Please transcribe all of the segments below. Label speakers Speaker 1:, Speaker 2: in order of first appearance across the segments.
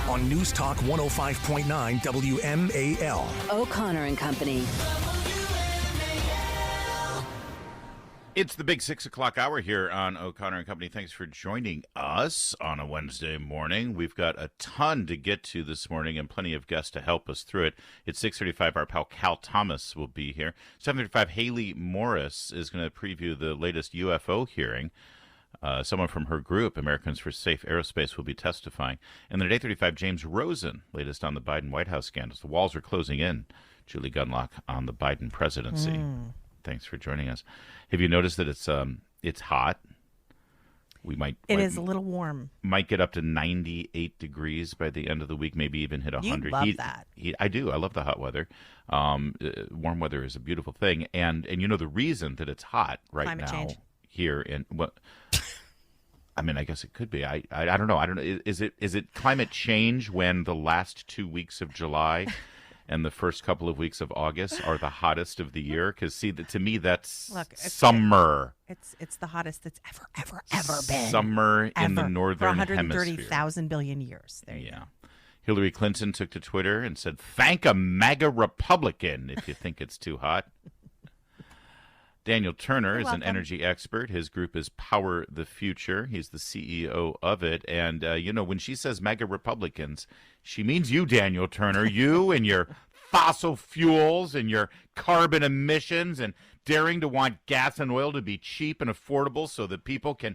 Speaker 1: on News Talk 105.9 WMAL.
Speaker 2: O'Connor and Company.
Speaker 3: It's the big 6 o'clock hour here on O'Connor and Company. Thanks for joining us on a Wednesday morning. We've got a ton to get to this morning and plenty of guests to help us through it. It's 6:35. Our pal Cal Thomas will be here. 7:35. Haley Morris is going to preview the latest UFO hearing. Someone from her group, Americans for Safe Aerospace, will be testifying. And then at 8:35, James Rosen, latest on the Biden White House scandals. The walls are closing in. Julie Gunlock on the Biden presidency. Thanks for joining us. Have you noticed that it's hot? It
Speaker 4: is a little warm.
Speaker 3: Might get up to 98 degrees by the end of the week, maybe even hit 100.
Speaker 4: You love that.
Speaker 3: I do. I love the hot weather. Warm weather is a beautiful thing. And you know the reason that it's hot right
Speaker 4: Climate
Speaker 3: now
Speaker 4: change.
Speaker 3: here in what I mean, I guess it could be. I don't know. I don't know. Is it climate change when the last 2 weeks of July and the first couple of weeks of August are the hottest of the year? Because, see, to me, that's summer.
Speaker 4: It's the hottest that's ever been.
Speaker 3: Summer in the northern
Speaker 4: for
Speaker 3: hemisphere.
Speaker 4: 130,000 billion years. There you go.
Speaker 3: Hillary Clinton took to Twitter and said, "Thank a MAGA Republican if you think it's too hot." Daniel Turner is an energy expert. His group is Power the Future. He's the CEO of it. And, when she says MAGA Republicans, she means you, Daniel Turner. You and your fossil fuels and your carbon emissions and daring to want gas and oil to be cheap and affordable so that people can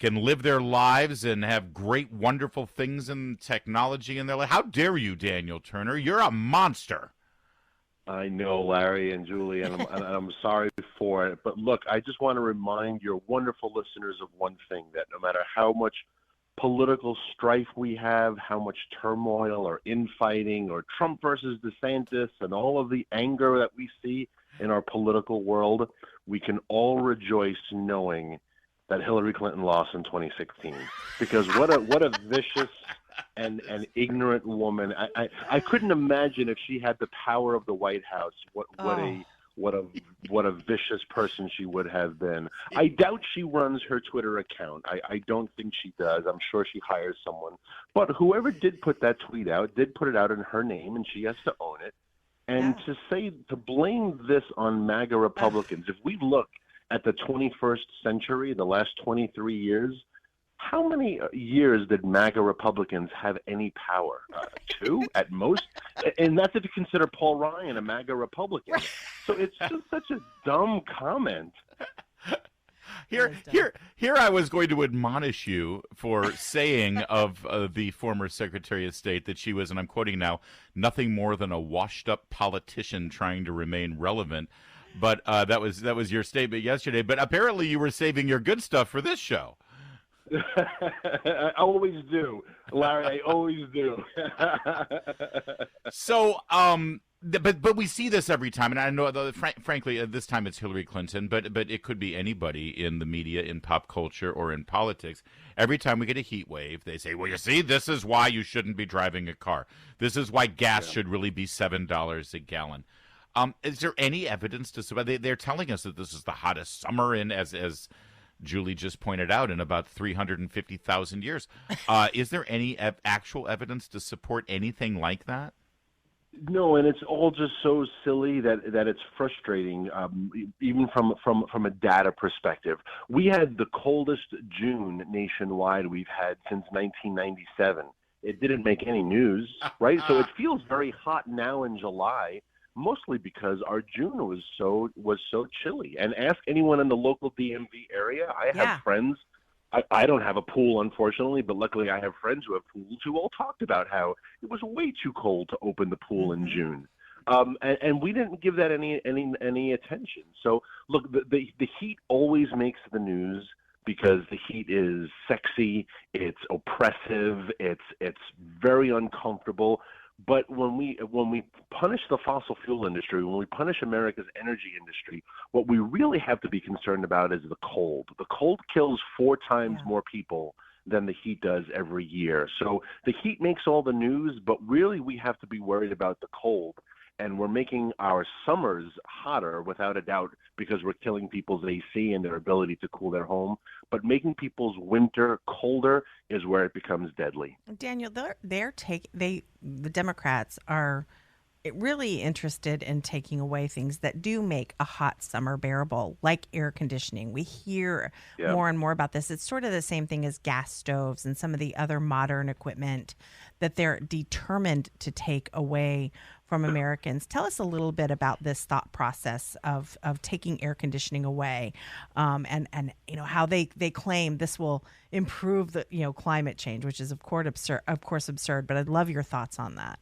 Speaker 3: live their lives and have great, wonderful things in technology in their life. How dare you, Daniel Turner? You're a monster.
Speaker 5: I know, Larry and Julie, and I'm sorry for it. But look, I just want to remind your wonderful listeners of one thing, that no matter how much political strife we have, how much turmoil or infighting or Trump versus DeSantis and all of the anger that we see in our political world, we can all rejoice knowing that Hillary Clinton lost in 2016. Because what a vicious and ignorant woman. I couldn't imagine if she had the power of the White House, what a vicious person she would have been. I doubt she runs her Twitter account. I don't think she does. I'm sure she hires someone. But whoever did put that tweet out did put it out in her name, and she has to own it. And to blame this on MAGA Republicans, if we look at the 21st century, the last 23 years, how many years did MAGA Republicans have any power? 2 at most? And that's if you consider Paul Ryan a MAGA Republican. So it's just such a dumb comment.
Speaker 3: Here I was going to admonish you for saying of the former Secretary of State that she was, and I'm quoting now, nothing more than a washed-up politician trying to remain relevant. But that was your statement yesterday. But apparently you were saving your good stuff for this show.
Speaker 5: I always do, Larry. I always do.
Speaker 3: So, but we see this every time, and I know, frankly, this time it's Hillary Clinton, but it could be anybody in the media, in pop culture, or in politics. Every time we get a heat wave, they say, "Well, you see, this is why you shouldn't be driving a car. This is why gas should really be $7 a gallon." Is there any evidence to support? They're telling us that this is the hottest summer in, as Julie just pointed out, in about 350,000 years. Is there any actual evidence to support anything like that?
Speaker 5: No, and it's all just so silly that it's frustrating, even from a data perspective. We had the coldest June nationwide we've had since 1997. It didn't make any news, right? So it feels very hot now in July, mostly because our June was so chilly. And ask anyone in the local DMV area. I have friends. I don't have a pool, unfortunately, but luckily I have friends who have pools who all talked about how it was way too cold to open the pool in June. And we didn't give that any attention. So, look, the heat always makes the news because the heat is sexy, it's oppressive, it's very uncomfortable. But when we punish the fossil fuel industry, when we punish America's energy industry, what we really have to be concerned about is the cold. The cold kills 4 times more people than the heat does every year. So the heat makes all the news, but really we have to be worried about the cold. and we're making our summers hotter without a doubt because we're killing people's AC and their ability to cool their home. But making people's winter colder is where it becomes deadly.
Speaker 4: Daniel, the Democrats are really interested in taking away things that do make a hot summer bearable, like air conditioning. We hear more and more about this. It's sort of the same thing as gas stoves and some of the other modern equipment that they're determined to take away from Americans. Tell us a little bit about this thought process of taking air conditioning away, and how they claim this will improve the climate change, which is of course absurd. But I'd love your thoughts on that.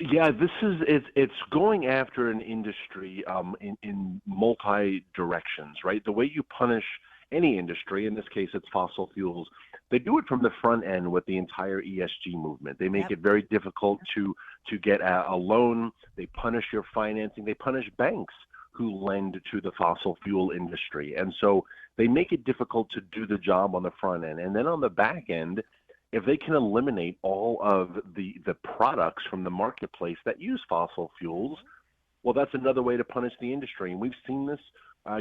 Speaker 5: Yeah, it's going after an industry in multi directions, right? The way you punish any industry, in this case it's fossil fuels, they do it from the front end with the entire ESG movement. They make it very difficult to get a loan. They punish your financing. They punish banks who lend to the fossil fuel industry. And so they make it difficult to do the job on the front end. And then on the back end, if they can eliminate all of the products from the marketplace that use fossil fuels, well, that's another way to punish the industry. And we've seen this.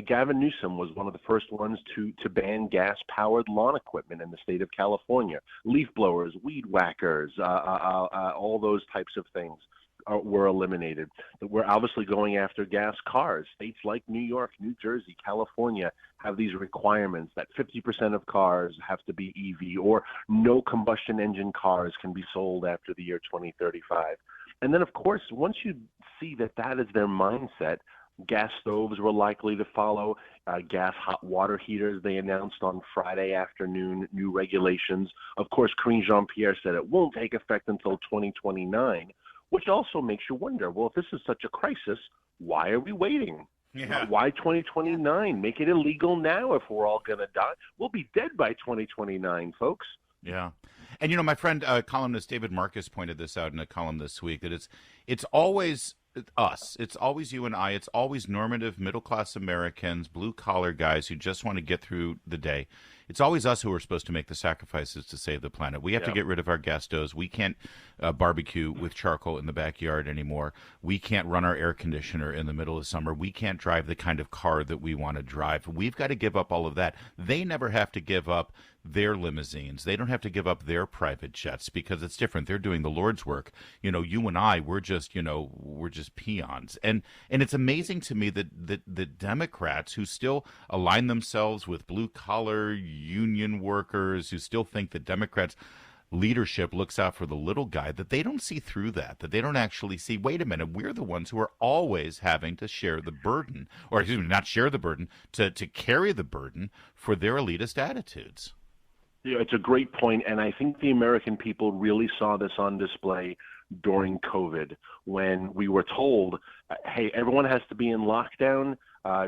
Speaker 5: Gavin Newsom was one of the first ones to ban gas-powered lawn equipment in the state of California. Leaf blowers, weed whackers, all those types of things were eliminated. We're obviously going after gas cars. States like New York, New Jersey, California have these requirements that 50% of cars have to be EV, or no combustion engine cars can be sold after the year 2035. And then, of course, once you see that that is their mindset, gas stoves were likely to follow. Gas hot water heaters, they announced on Friday afternoon new regulations. Of course, Karine Jean-Pierre said it won't take effect until 2029. Which also makes you wonder, well, if this is such a crisis, why are we waiting?
Speaker 3: Yeah.
Speaker 5: Why 2029? Make it illegal now if we're all going to die. We'll be dead by 2029, folks.
Speaker 3: Yeah. And, my friend, columnist David Marcus pointed this out in a column this week, that it's always us. It's always you and I. It's always normative middle-class Americans, blue-collar guys who just want to get through the day. It's always us who are supposed to make the sacrifices to save the planet. We have to get rid of our gas stoves. We can't barbecue with charcoal in the backyard anymore. We can't run our air conditioner in the middle of summer. We can't drive the kind of car that we want to drive. We've got to give up all of that. They never have to give up their limousines. They don't have to give up their private jets because it's different. They're doing the Lord's work. You and I, we're just peons. And it's amazing to me that the Democrats, who still align themselves with blue-collar union workers, who still think that Democrats leadership looks out for the little guy, that they don't see through that they don't actually see, wait a minute, we're the ones who are always having to share the burden, or excuse me, not share the burden, to carry the burden for their elitist attitudes.
Speaker 5: Yeah, it's a great point, and I think the American people really saw this on display during COVID when we were told, hey, everyone has to be in lockdown,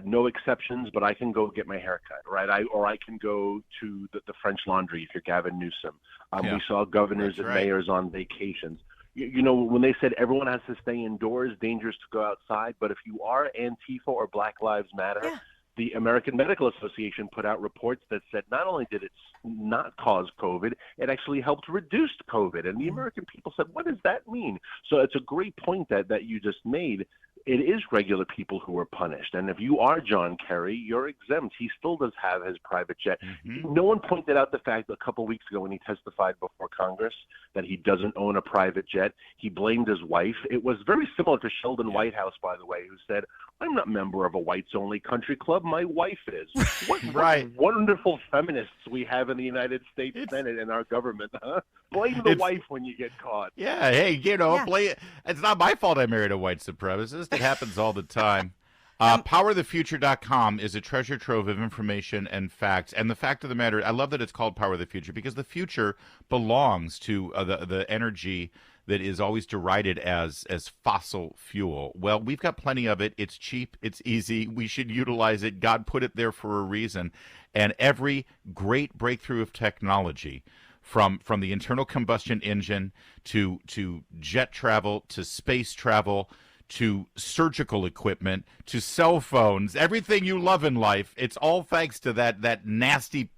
Speaker 5: no exceptions, but I can go get my hair cut, right? I can go to the French Laundry if you're Gavin Newsom. We saw governors and mayors on vacations. When they said everyone has to stay indoors, dangerous to go outside, but if you are Antifa or Black Lives Matter, the American Medical Association put out reports that said not only did it not cause COVID, it actually helped reduce COVID. And the American people said, what does that mean? So it's a great point that you just made. It is regular people who are punished. And if you are John Kerry, you're exempt. He still does have his private jet. Mm-hmm. No one pointed out the fact that a couple of weeks ago when he testified before Congress that he doesn't own a private jet. He blamed his wife. It was very similar to Sheldon Whitehouse, by the way, who said, I'm not a member of a whites-only country club. My wife is. What wonderful feminists we have in the United States Senate and our government, huh? Blame the wife when you get caught.
Speaker 3: Yeah, hey, it's not my fault I married a white supremacist. It happens all the time. PowerTheFuture.com is a treasure trove of information and facts. And the fact of the matter, I love that it's called Power the Future, because the future belongs to the energy that is always derided as fossil fuel. Well, we've got plenty of it. It's cheap. It's easy. We should utilize it. God put it there for a reason. And every great breakthrough of technology, from the internal combustion engine to jet travel to space travel to surgical equipment to cell phones, everything you love in life, it's all thanks to that nasty,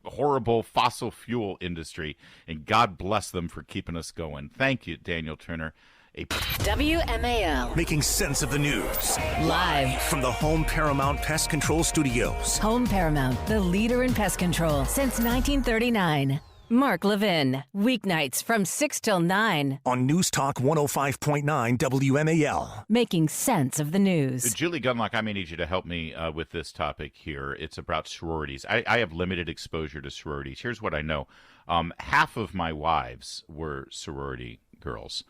Speaker 3: horrible fossil fuel industry. And God bless them for keeping us going. Thank you, Daniel Turner. a
Speaker 2: WMAL.
Speaker 1: Making sense of the news.
Speaker 2: Live.
Speaker 1: From the Home Paramount Pest Control Studios.
Speaker 2: Home Paramount, the leader in pest control since 1939. Mark Levin. Weeknights from 6 till 9.
Speaker 1: On News Talk 105.9 WMAL.
Speaker 2: Making sense of the news.
Speaker 3: Julie Gunlock, I may need you to help me with this topic here. It's about sororities. I have limited exposure to sororities. Here's what I know. Half of my wives were sorority girls.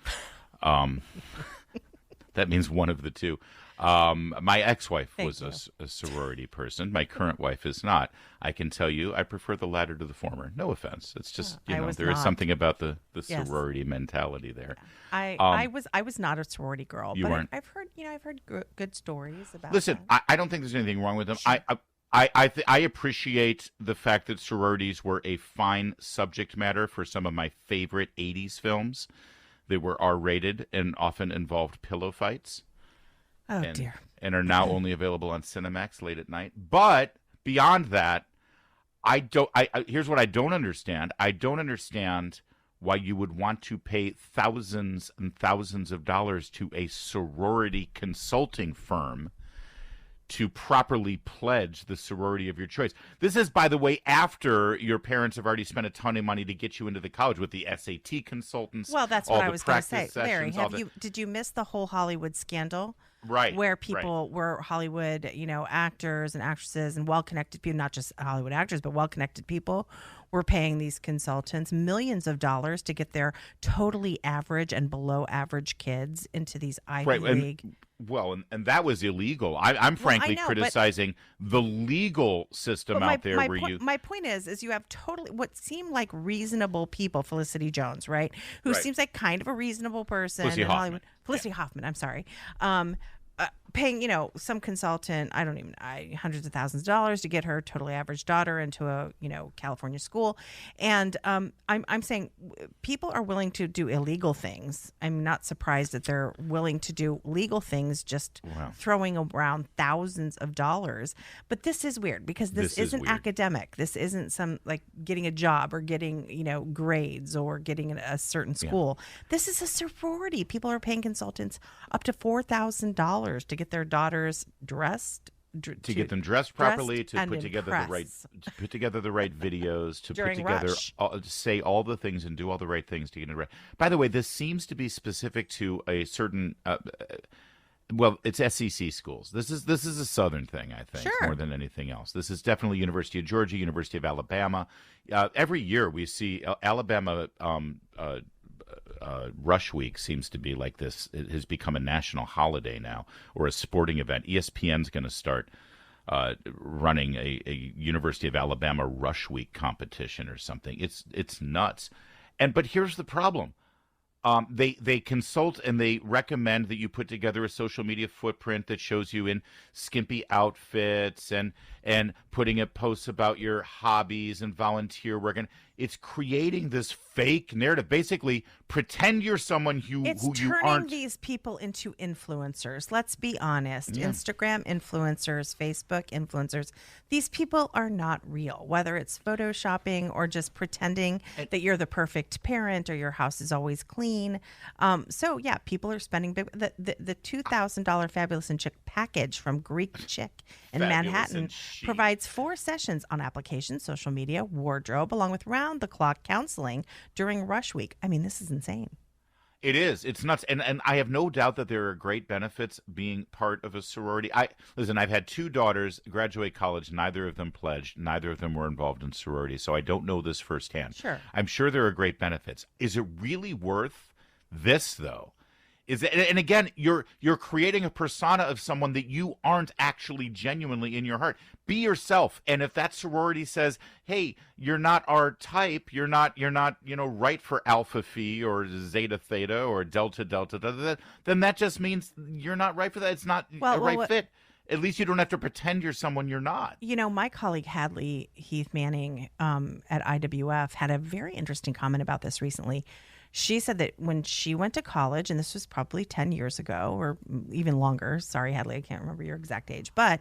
Speaker 3: That means one of the two. My ex-wife was a sorority person. My current wife is not. I can tell you I prefer the latter to the former. No offense. It's just, there is something about the sorority mentality there.
Speaker 4: I was not a sorority girl.
Speaker 3: You
Speaker 4: but
Speaker 3: weren't?
Speaker 4: I've heard good stories about
Speaker 3: Listen,
Speaker 4: that.
Speaker 3: I don't think there's anything wrong with them.
Speaker 4: Sure.
Speaker 3: I appreciate the fact that sororities were a fine subject matter for some of my favorite 80s films. They were R-rated and often involved pillow fights.
Speaker 4: Oh, dear.
Speaker 3: And are now only available on Cinemax late at night. But beyond that, here's what I don't understand. I don't understand why you would want to pay thousands and thousands of dollars to a sorority consulting firm to properly pledge the sorority of your choice. This is, by the way, after your parents have already spent a ton of money to get you into the college with the SAT consultants.
Speaker 4: Well, that's
Speaker 3: all
Speaker 4: what I
Speaker 3: the
Speaker 4: was going to
Speaker 3: practice
Speaker 4: say. Larry,
Speaker 3: sessions,
Speaker 4: did you miss the whole Hollywood scandal?
Speaker 3: Right.
Speaker 4: Where people were Hollywood, actors and actresses and well-connected people, not just Hollywood actors, but well-connected people were paying these consultants millions of dollars to get their totally average and below average kids into these Ivy League.
Speaker 3: And that was illegal. I'm frankly criticizing the legal system out there
Speaker 4: My point is you have totally what seemed like reasonable people, Felicity Jones, right? Who seems like kind of a reasonable person
Speaker 3: Felicity
Speaker 4: in
Speaker 3: Hoffman.
Speaker 4: Hollywood. Felicity Hoffman, I'm sorry. Paying, some consultant, hundreds of thousands of dollars to get her totally average daughter into a, California school. And I'm saying people are willing to do illegal things. I'm not surprised that they're willing to do legal things, just throwing around thousands of dollars. But this is weird because this isn't academic. This isn't some like getting a job or getting, grades or getting a certain school. Yeah. This is a sorority. People are paying consultants up to $4,000 to get their daughters dressed,
Speaker 3: to get them dressed properly, to put together the right videos, to put together, say all the things and do all the right things to get it right. By the way, this seems to be specific to a certain. It's SEC schools. This is a Southern thing, I think, more than anything else. This is definitely University of Georgia, University of Alabama. Every year we see Alabama. Rush Week seems to be like this. It has become a national holiday now, or a sporting event. ESPN's going to start running a University of Alabama Rush Week competition or something. It's nuts. But here's the problem. They consult and they recommend that you put together a social media footprint that shows you in skimpy outfits and putting up posts about your hobbies and volunteer work. And it's creating this fake narrative. Basically, pretend you're someone who you aren't.
Speaker 4: It's turning these people into influencers. Let's be honest. Yeah. Instagram influencers, Facebook influencers. These people are not real, whether it's photoshopping or just pretending that you're the perfect parent or your house is always clean. People are spending big. The $2,000 Fabulous and Chic package from Greek Chick in Manhattan provides 4 sessions on applications, social media, wardrobe, along with round-the-clock counseling during Rush Week. I mean, this is insane.
Speaker 3: It is. It's nuts. And I have no doubt that there are great benefits being part of a sorority. I've had 2 daughters graduate college. Neither of them pledged. Neither of them were involved in sorority. So I don't know this firsthand.
Speaker 4: Sure.
Speaker 3: I'm sure there are great benefits. Is it really worth this, though? And again, you're creating a persona of someone that you aren't actually genuinely in your heart. Be yourself. And if that sorority says, "Hey, you're not our type. You're not right for Alpha Phi or Zeta Theta or Delta Delta," then that just means you're not right for that. It's not a right fit. At least you don't have to pretend you're someone you're not.
Speaker 4: My colleague Hadley Heath Manning at IWF had a very interesting comment about this recently. She said that when she went to college, and this was probably 10 years ago or even longer. Sorry, Hadley, I can't remember your exact age. But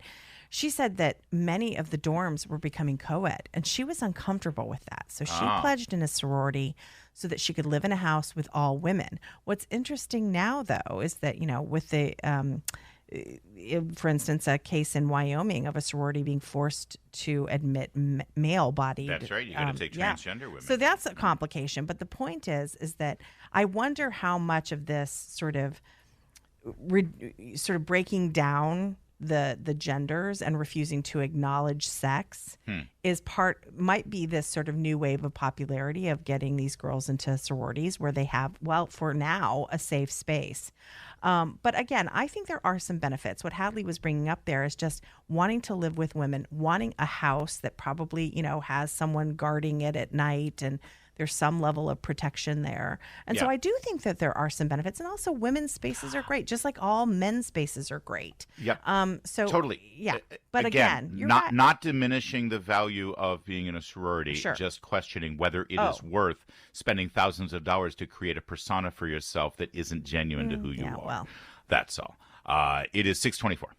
Speaker 4: she said that many of the dorms were becoming co-ed, and she was uncomfortable with that. So she pledged in a sorority so that she could live in a house with all women. What's interesting now, though, is that, with the for instance, a case in Wyoming of a sorority being forced to admit male-bodied.
Speaker 3: That's right. You got to take transgender women.
Speaker 4: So that's a complication. But the point is that I wonder how much of this sort of breaking down the genders and refusing to acknowledge sex might be this sort of new wave of popularity of getting these girls into sororities where they have, for now, a safe space. But again, I think there are some benefits. What Hadley was bringing up there is just wanting to live with women, wanting a house that probably, has someone guarding it at night, and there's some level of protection there. And so I do think that there are some benefits. And also women's spaces are great, just like all men's spaces are great.
Speaker 3: Yep.
Speaker 4: So
Speaker 3: totally.
Speaker 4: Yeah. But again, you're
Speaker 3: not diminishing the value of being in a sorority, just questioning whether it is worth spending thousands of dollars to create a persona for yourself that isn't genuine to who you are.
Speaker 4: Well.
Speaker 3: That's all. It is 6:24.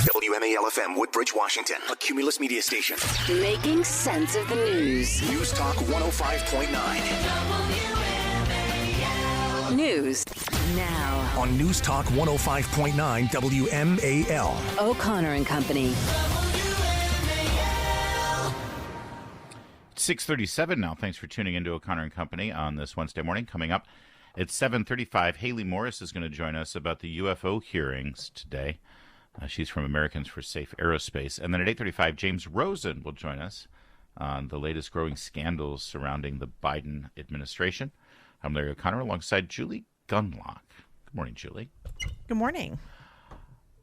Speaker 1: WMAL-FM, Woodbridge, Washington, a Cumulus media station.
Speaker 2: Making sense of the news.
Speaker 1: News Talk 105.9.
Speaker 2: News now
Speaker 1: On News Talk 105.9 WMAL.
Speaker 2: O'Connor and Company.
Speaker 3: 6:37 now. Thanks for tuning into O'Connor and Company on this Wednesday morning. Coming up at 7:35, Haley Morris is going to join us about the UFO hearings today. She's from Americans for Safe Aerospace. And then at 8:35, James Rosen will join us on the latest growing scandals surrounding the Biden administration. I'm Larry O'Connor alongside Julie Gunlock. Good morning, Julie.
Speaker 4: Good morning.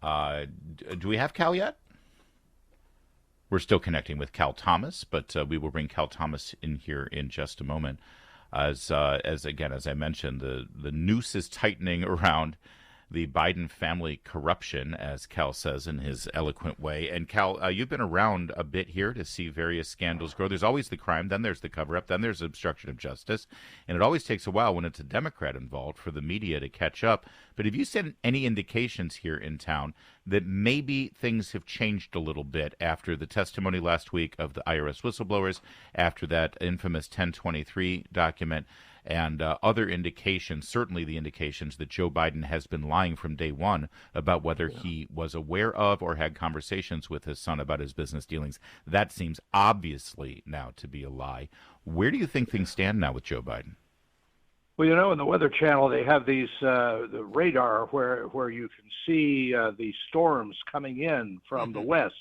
Speaker 3: Do we have Cal yet? We're still connecting with Cal Thomas, but we will bring Cal Thomas in here in just a moment. As I mentioned, the noose is tightening around the Biden family corruption, as Cal says in his eloquent way. And Cal, you've been around a bit here to see various scandals grow. There's always the crime, then there's the cover-up, then there's obstruction of justice. And it always takes a while when it's a Democrat involved for the media to catch up. But have you seen any indications here in town that maybe things have changed a little bit after the testimony last week of the IRS whistleblowers, after that infamous 1023 document, and other indications, certainly the indications that Joe Biden has been lying from day one about whether he was aware of or had conversations with his son about his business dealings? That seems obviously now to be a lie. Where do you think things stand now with Joe Biden?
Speaker 6: Well, in the Weather Channel, they have these the radar where you can see the storms coming in from the west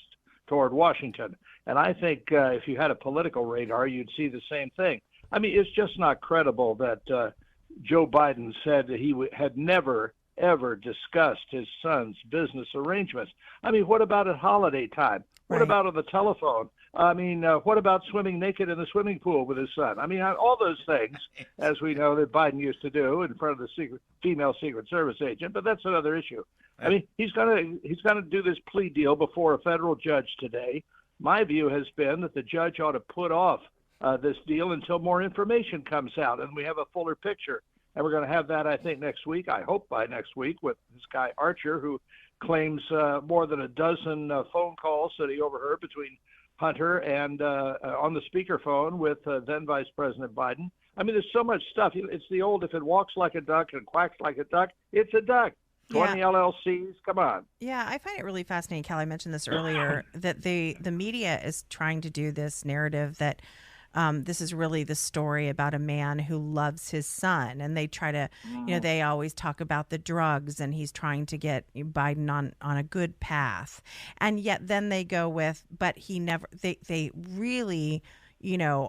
Speaker 6: toward Washington. And I think if you had a political radar, you'd see the same thing. I mean, it's just not credible that Joe Biden said that he had never, ever discussed his son's business arrangements. I mean, what about at holiday time? What about on the telephone? I mean, what about swimming naked in the swimming pool with his son? I mean, all those things, as we know, that Biden used to do in front of the female Secret Service agent. But that's another issue. I mean, he's gonna do this plea deal before a federal judge today. My view has been that the judge ought to put off this deal until more information comes out and we have a fuller picture. And we're going to have that, I think, next week. I hope by next week, with this guy Archer, who claims more than a dozen phone calls that he overheard between Hunter and on the speakerphone with then Vice President Biden. I mean, there's so much stuff. It's the old, if it walks like a duck and quacks like a duck, it's a duck. 20 LLCs, come on.
Speaker 4: Yeah, I find it really fascinating, Cal. I mentioned this earlier, that the media is trying to do this narrative that this is really the story about a man who loves his son. And they try to, they always talk about the drugs and he's trying to get Biden on a good path. And yet then they go with, but he never, they really,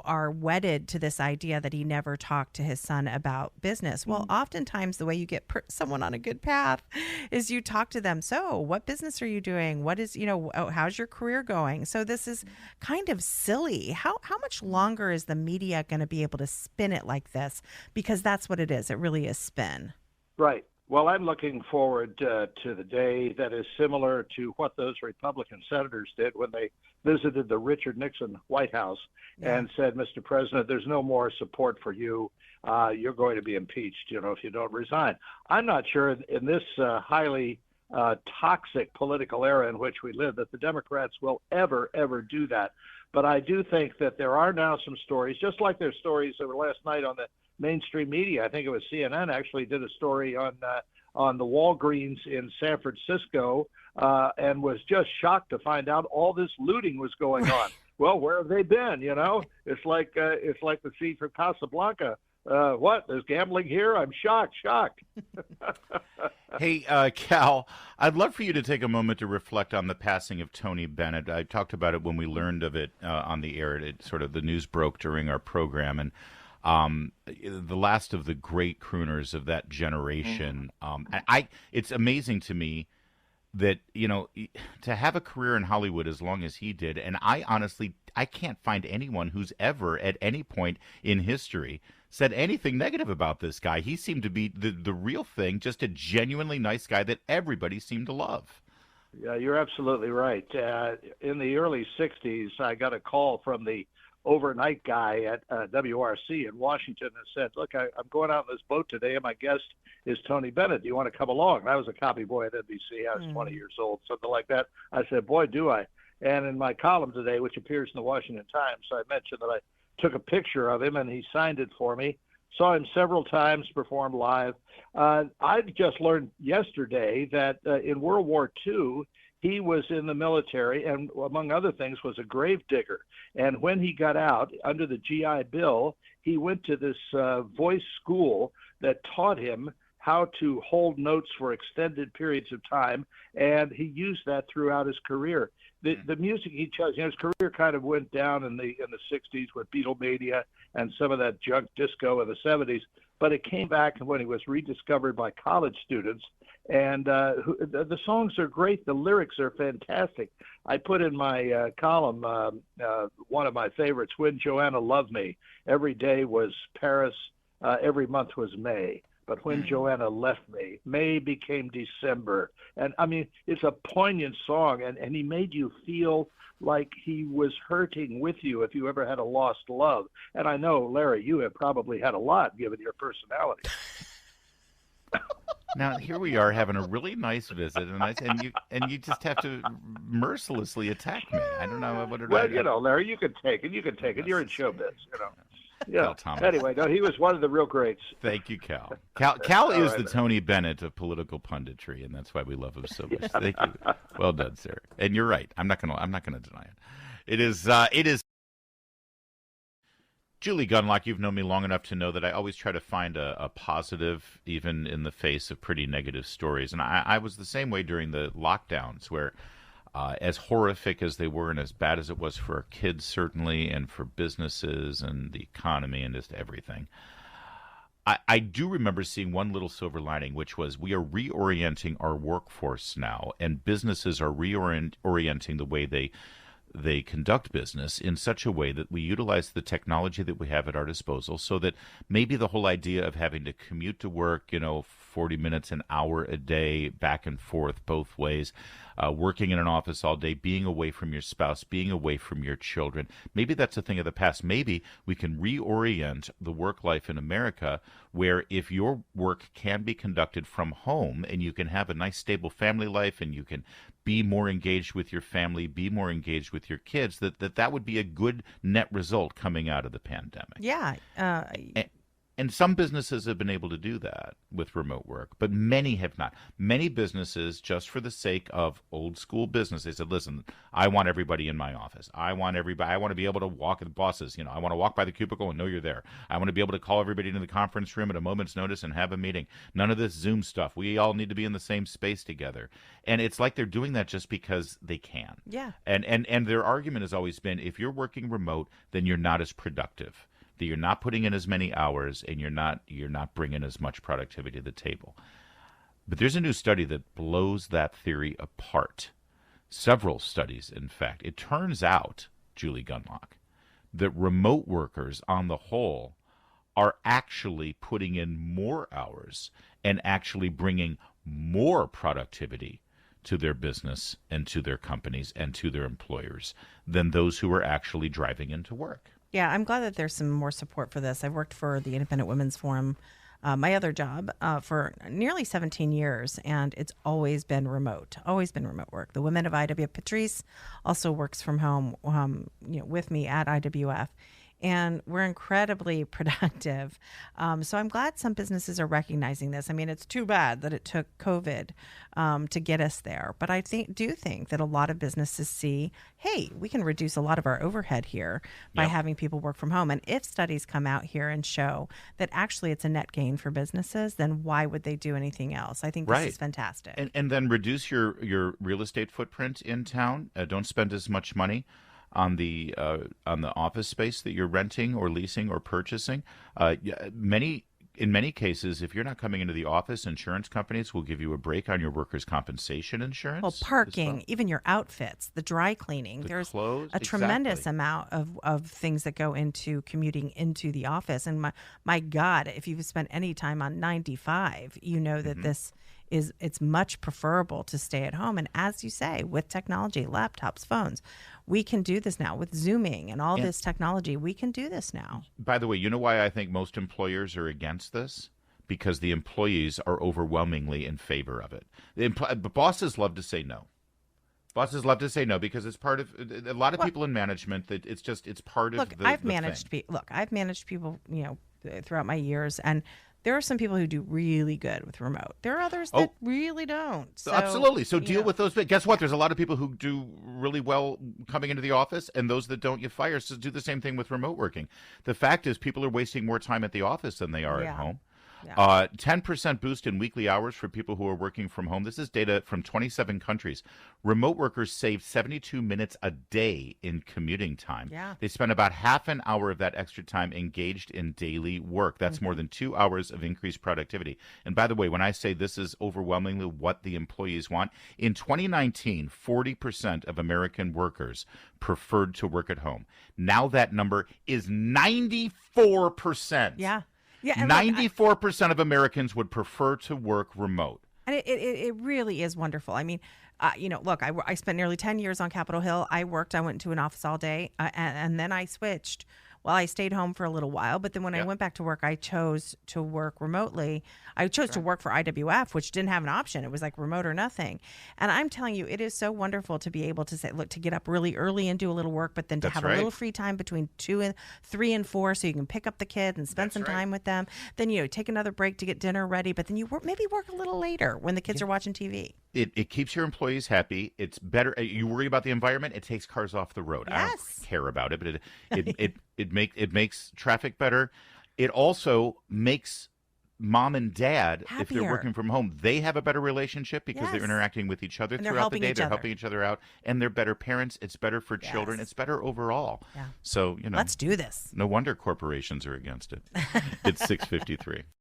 Speaker 4: are wedded to this idea that he never talked to his son about business. Well, oftentimes the way you get someone on a good path is you talk to them. So what business are you doing? What is, how's your career going? So this is kind of silly. How much longer is the media going to be able to spin it like this? Because that's what it is. It really is spin.
Speaker 6: Right. Well, I'm looking forward to the day that is similar to what those Republican senators did when they visited the Richard Nixon White House and said, Mr. President, there's no more support for you. You're going to be impeached, if you don't resign. I'm not sure in this highly toxic political era in which we live that the Democrats will ever do that. But I do think that there are now some stories, just like there's stories that were last night on the mainstream media. I think it was CNN actually did a story on the Walgreens in San Francisco, and was just shocked to find out all this looting was going on. Well, where have they been? You know, it's like the scene from Casablanca. What? There's gambling here? I'm shocked.
Speaker 3: Hey, Cal, I'd love for you to take a moment to reflect on the passing of Tony Bennett. I talked about it when we learned of it on the air. The news broke during our program, and the last of the great crooners of that generation. It's amazing to me that, to have a career in Hollywood as long as he did, and I can't find anyone who's ever at any point in history said anything negative about this guy. He seemed to be the real thing, just a genuinely nice guy that everybody seemed to love.
Speaker 6: Yeah, you're absolutely right. In the early 60s, I got a call from the overnight guy at WRC in Washington and said, look, I'm going out on this boat today, and my guest is Tony Bennett. Do you want to come along? And I was a copy boy at NBC. I was 20 years old, something like that. I said, boy, do I. And in my column today, which appears in the Washington Times, I mentioned that I took a picture of him, and he signed it for me. Saw him several times perform live. I just learned yesterday that in World War II, he was in the military and, among other things, was a grave digger. And when he got out under the GI Bill, he went to this voice school that taught him how to hold notes for extended periods of time, and he used that throughout his career. The music he chose, his career kind of went down in the 60s with Beatlemania and some of that junk disco in the 70s, but it came back when he was rediscovered by college students. And the songs are great. The lyrics are fantastic. I put in my column one of my favorites, When Joanna Loved Me. Every day was Paris, every month was May. But when Joanna left me, May became December. And I mean, it's a poignant song, and he made you feel like he was hurting with you if you ever had a lost love. And I know, Larry, you have probably had a lot given your personality.
Speaker 3: Now here we are having a really nice visit, and you just have to mercilessly attack me. I don't know what.
Speaker 6: Well, Larry, you can take it. You're in showbiz, Yeah. Anyway, no, he was one of the real greats.
Speaker 3: Thank you, Cal. Cal is the Tony Bennett of political punditry, and that's why we love him so much. Yeah. Thank you. Well done, sir. And you're right. I'm not gonna deny it. It is. Julie Gunlock, you've known me long enough to know that I always try to find a positive, even in the face of pretty negative stories. And I was the same way during the lockdowns, where as horrific as they were and as bad as it was for our kids, certainly, and for businesses and the economy and just everything, I do remember seeing one little silver lining, which was we are reorienting our workforce now, and businesses are reorienting the way they conduct business in such a way that we utilize the technology that we have at our disposal, so that maybe the whole idea of having to commute to work, 40 minutes, an hour a day, back and forth both ways, working in an office all day, being away from your spouse, being away from your children, maybe that's a thing of the past. Maybe we can reorient the work life in America, where if your work can be conducted from home and you can have a nice stable family life and you can be more engaged with your family, be more engaged with your kids, that would be a good net result coming out of the pandemic.
Speaker 4: Yeah.
Speaker 3: And some businesses have been able to do that with remote work, but many have not. Many businesses, just for the sake of old school business, they said, listen, I want everybody in my office. I want to be able to walk at the bosses. I want to walk by the cubicle and know you're there. I want to be able to call everybody into the conference room at a moment's notice and have a meeting. None of this Zoom stuff. We all need to be in the same space together. And it's like they're doing that just because they can.
Speaker 4: Yeah.
Speaker 3: And their argument has always been, if you're working remote, then you're not as productive. That you're not putting in as many hours, and you're not bringing as much productivity to the table. But there's a new study that blows that theory apart. Several studies, in fact. It turns out, Julie Gunlock, that remote workers on the whole are actually putting in more hours and actually bringing more productivity to their business and to their companies and to their employers than those who are actually driving into work.
Speaker 4: Yeah, I'm glad that there's some more support for this. I've worked for the Independent Women's Forum my other job for nearly 17 years, and it's always been remote work. The women of IWF, Patrice also works from home, with me at IWF. And we're incredibly productive. So I'm glad some businesses are recognizing this. I mean, it's too bad that it took COVID to get us there. But I do think that a lot of businesses see, hey, we can reduce a lot of our overhead here by having people work from home. And if studies come out here and show that actually it's a net gain for businesses, then why would they do anything else? I think this is fantastic.
Speaker 3: And then reduce your real estate footprint in town. Don't spend as much money on the office space that you're renting or leasing or purchasing. In many cases, if you're not coming into the office, insurance companies will give you a break on your workers' compensation insurance.
Speaker 4: Well, parking, even your outfits, the dry cleaning. There's
Speaker 3: clothes,
Speaker 4: a tremendous amount of things that go into commuting into the office. And my God, if you've spent any time on 95, you know that it's much preferable to stay at home. And as you say, with technology, laptops, phones, we can do this now with Zooming and all this technology. We can do this now.
Speaker 3: By the way, you know why I think most employers are against this? Because the employees are overwhelmingly in favor of it. The bosses love to say no. Bosses love to say no because it's part of a lot of people in management that it's part of the
Speaker 4: I've managed people, throughout my years, and there are some people who do really good with remote. There are others that really don't. So,
Speaker 3: absolutely. So deal with those. Guess what? There's a lot of people who do really well coming into the office, and those that don't, you fire. So do the same thing with remote working. The fact is people are wasting more time at the office than they are at home. 10% boost in weekly hours for people who are working from home. This is data from 27 countries. Remote workers save 72 minutes a day in commuting time.
Speaker 4: Yeah.
Speaker 3: They spend about half an hour of that extra time engaged in daily work. That's more than 2 hours of increased productivity. And by the way, when I say this is overwhelmingly what the employees want, in 2019, 40% of American workers preferred to work at home. Now that number is 94%.
Speaker 4: Yeah.
Speaker 3: 94% of Americans would prefer to work remote.
Speaker 4: And it really is wonderful. I mean, look, I spent nearly 10 years on Capitol Hill. I went into an office all day, and then I switched. Well, I stayed home for a little while, but then when I went back to work, I chose to work remotely. I chose to work for IWF, which didn't have an option. It was like remote or nothing. And I'm telling you, it is so wonderful to be able to say, look, to get up really early and do a little work, but then to have a little free time between 3 and 4 so you can pick up the kids and spend some time with them. Then, take another break to get dinner ready, but then you maybe work a little later when the kids are watching TV.
Speaker 3: It keeps your employees happy. It's better. You worry about the environment. It takes cars off the road.
Speaker 4: Yes.
Speaker 3: I don't care about it, but it makes traffic better. It also makes mom and dad,
Speaker 4: happier.
Speaker 3: if they're working from home, they have a better relationship because they're interacting with each other throughout the day. They're helping each other out, and they're better parents. It's better for children. It's better overall.
Speaker 4: Yeah.
Speaker 3: So
Speaker 4: let's do this.
Speaker 3: No wonder corporations are against it. It's 6:53.